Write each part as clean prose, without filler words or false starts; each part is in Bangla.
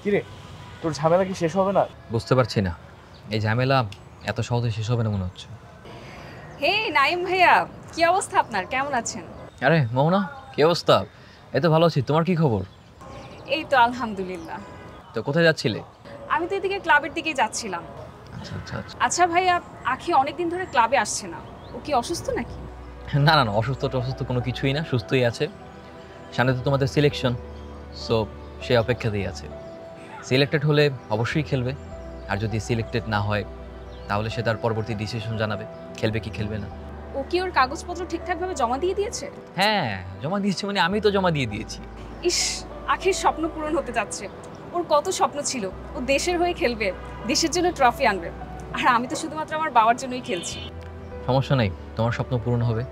কিরে, তোর ঝামেলা কি শেষ হবে না? বুঝতে পারছি না, এই ঝামেলা এত সহজে শেষ হবে না মনে হচ্ছে। হে নাইম ভাইয়া, কি অবস্থা আপনার? কেমন আছেন? আরে মোহনা, কি অবস্থা? এই তো ভালো আছি, তোমার কি খবর? এই তো আলহামদুলিল্লাহ। তো কোথায় যাচ্ছিলে? আমি তো এদিকে ক্লাবের দিকেই যাচ্ছিলাম। আচ্ছা আচ্ছা আচ্ছা। আচ্ছা ভাইয়া, আখি অনেকদিন ধরে ক্লাবে আসছে না, ও কি অসুস্থ নাকি? না না না, অসুস্থ কোনো কিছুই না, সুস্থই আছে। সামনে তো তোমাদের সিলেকশন, সো সে অপেক্ষাতেই আছে। সিলেক্টেড হলে অবশ্যই খেলবে, আর যদি সিলেক্টেড না হয় তাহলে সে তার পরবর্তী ডিসিশন জানাবে খেলবে কি খেলবে না। ও কি ওর কাগজপত্র ঠিকঠাকভাবে জমা দিয়ে দিয়েছে? হ্যাঁ, জমা দিয়েছি, মানে আমি তো জমা দিয়ে দিয়েছি। ইস, আখির স্বপ্ন পূরণ হতে যাচ্ছে। ওর কত স্বপ্ন ছিল, ও দেশের হয়ে খেলবে, দেশের জন্য ট্রফি আনবে, আর আমি তো শুধুমাত্র আমার বাবার জন্যই খেলছি। সমস্যা নেই, তোমার স্বপ্ন পূরণ হবে,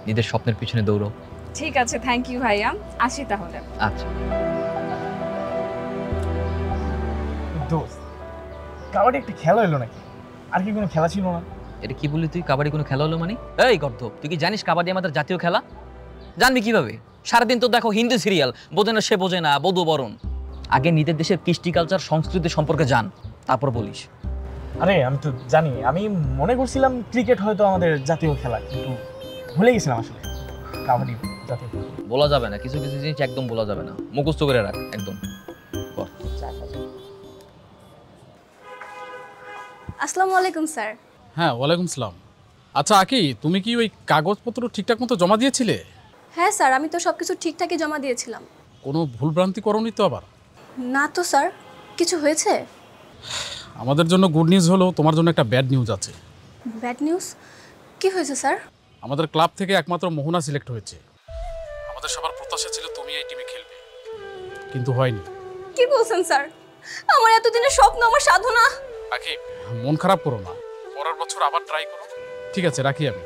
নিজের স্বপ্নের পিছনে দৌড়ো। ঠিক আছে, থ্যাংক ইউ ভাইয়া, আসি তাহলে। আচ্ছা। দোস্ত, কাবাডি একটা খেলা হলো নাকি? আর কি কোনো খেলা ছিল না? এটা কি বললি তুই? কাবাডি কোনো খেলা হলো মানে? এই গর্ধব, তুই কি জানিস কাবাডি আমাদের জাতীয় খেলা? জানবি কিভাবে? সারাদিন তো দেখো হিন্দি সিরিয়াল, বোঝে না সে বোঝে না, বধূ বরণ। আগে নিজের দেশের কৃষ্টি কালচার সংস্কৃতি সম্পর্কে জান, তারপর বলিস। আরে আমি তো জানি, আমি মনে করছিলাম ক্রিকেট হয়তো আমাদের জাতীয় খেলা, কিন্তু ভুলে গেছিলাম আসলে কাবাডি জাতীয় খেলা। বলা যাবে না, কিছু কিছু জিনিস একদম বলা যাবে না, মুখস্থ করে রাখ একদম। আসসালামু আলাইকুম স্যার। হ্যাঁ, ওয়ালাইকুম সালাম। আচ্ছা আকি, তুমি কি ওই কাগজপত্র ঠিকঠাক মতো জমা দিয়েছিলে? হ্যাঁ স্যার, আমি তো সব কিছু ঠিকঠাকই জমা দিয়েছিলাম। কোনো ভুলভ্রান্তি করোনি তো আবার? না তো স্যার, কিছু হয়েছে? আমাদের জন্য গুড নিউজ হলো, তোমার জন্য একটা ব্যাড নিউজ আছে। Bad news? কি হয়েছে স্যার? আমাদের ক্লাব থেকে একমাত্র মোহনা সিলেক্ট হয়েছে। আমাদের সবার প্রত্যাশা ছিল তুমি এই টিমে খেলবে, কিন্তু হয়নি। কি বলছেন স্যার? আমার এতদিনের স্বপ্ন, আমার সাধনা। আকি, মন খারাপ করো না, পরের বছর আবার ট্রাই করো। ঠিক আছে, রাখি আমি।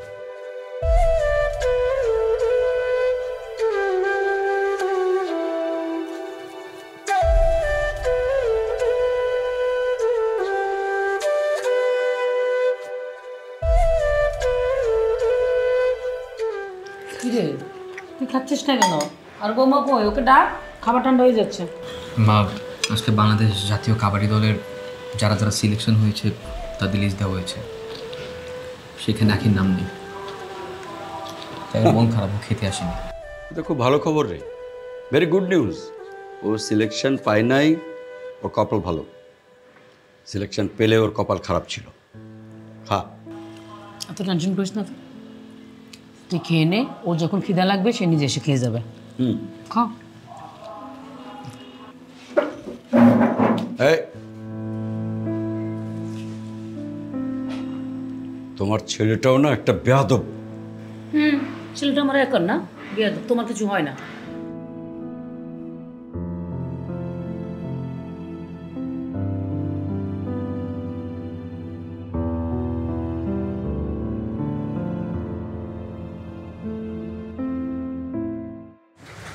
কিরে, তুই খাচ্ছিস না কেন? আর বৌমা কই? ওকে ডাক, খাবার ঠান্ডা হয়ে যাচ্ছে। মা, আজকে বাংলাদেশ জাতীয় কাবাডি দলের যারা যারা সিলেকশন হয়েছে তাদের লিস্ট দেওয়া হয়েছে, সেখানে আখির নাম নেই, তাই মন খারাপ, ও খেতে আসেনি। এটা খুব ভালো খবর রে, ভেরি গুড নিউজ। ও সিলেকশন পায় নাই, ওর কপাল ভালো। সিলেকশন পেলে ওর কপাল খারাপ ছিল। হ্যাঁ, এত টেনশন করিস না তো, তুই খেয়ে নে, ওর যখন খিদা লাগবে সে নিজে এসে খেয়ে যাবে। খা। এই, তোমার ছেলেটাও না একটা বেয়াদব। ছেলেটা আমার একার না, বিয়াদব, তোমার কিছু হয় না।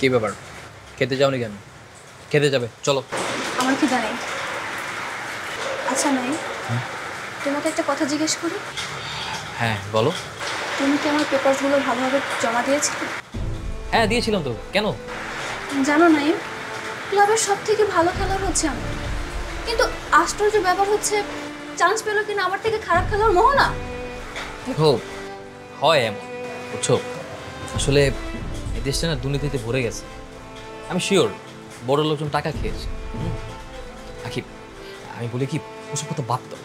কি ব্যাপার, খেতে যাওনি কেন? খেতে যাবে, চলো। আমার কি জানাই। আচ্ছা নাই, তোমাকে একটা কথা জিজ্ঞেস করি। হ্যাঁ বলো। তুমি কি আমার পেপারসগুলো ভালোভাবে জমা দিয়েছিলে? হ্যাঁ দিয়েছিলাম তো, কেন? জানো নাই, ক্লাবের সব থেকে ভালো খেলোয়াড় হচ্ছে আমি, কিন্তু আশ্চর্য ব্যাপার হচ্ছে চান্স পেলো কিনা আমার থেকে খারাপ খেলোয়াড় মোহনা। দেখো, হয় এমন, বুঝছো, আসলে এই দেশটা না দুর্নীতিতে ভরে গেছে। আমি শিওর বড় লোকজন টাকা খেয়েছে। আখি, আমি বলি কি, ওসব কথা বাদ দাও,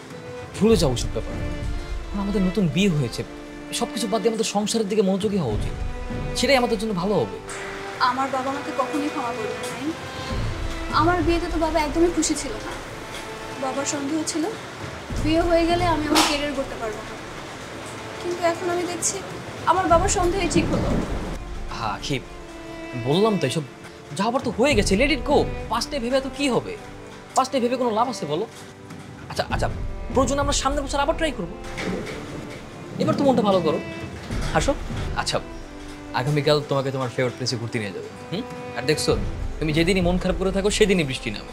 ভুলে যাও ওইসব ব্যাপার। আমাদের নতুন বিয়ে হয়েছে, সব কিছু বাদ দিয়ে আমাদের সংসারের দিকে মনোযোগী হওয়া উচিত, সেটাই আমাদের জন্য ভালো হবে। আমার বাবা আমাকে কখনোই ক্ষমা করবে না। আমার বিয়েতে তো বাবা একদমই খুশি ছিল না। বাবার সন্দেহ ছিল বিয়ে হয়ে গেলে আমি আমার ক্যারিয়ার করতে পারবো না, কিন্তু এখন আমি দেখছি আমার বাবার সন্দেহই ঠিক হলো। হ্যাঁ আখি, বললাম তো, এসব যা হবার তো হয়ে গেছে, লেট ইট গো। পাস্টে ভেবে তো কি হবে? পাস্টে ভেবে কোনো লাভ আছে বলো? আচ্ছা আচ্ছা, প্রয়োজন আমরা সামনের বছর আবার ট্রাই করবো। এবার তো মনটা ভালো করো, আসো। আচ্ছা, আগামীকাল তোমাকে তোমার ফেভারিট প্লেসে ঘুরতে নিয়ে যাবে। আর দেখছো, তুমি যেদিনই মন খারাপ করে থাকো সেদিনই বৃষ্টি নামে।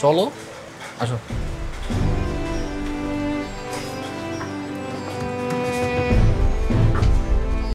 চলো, আসো।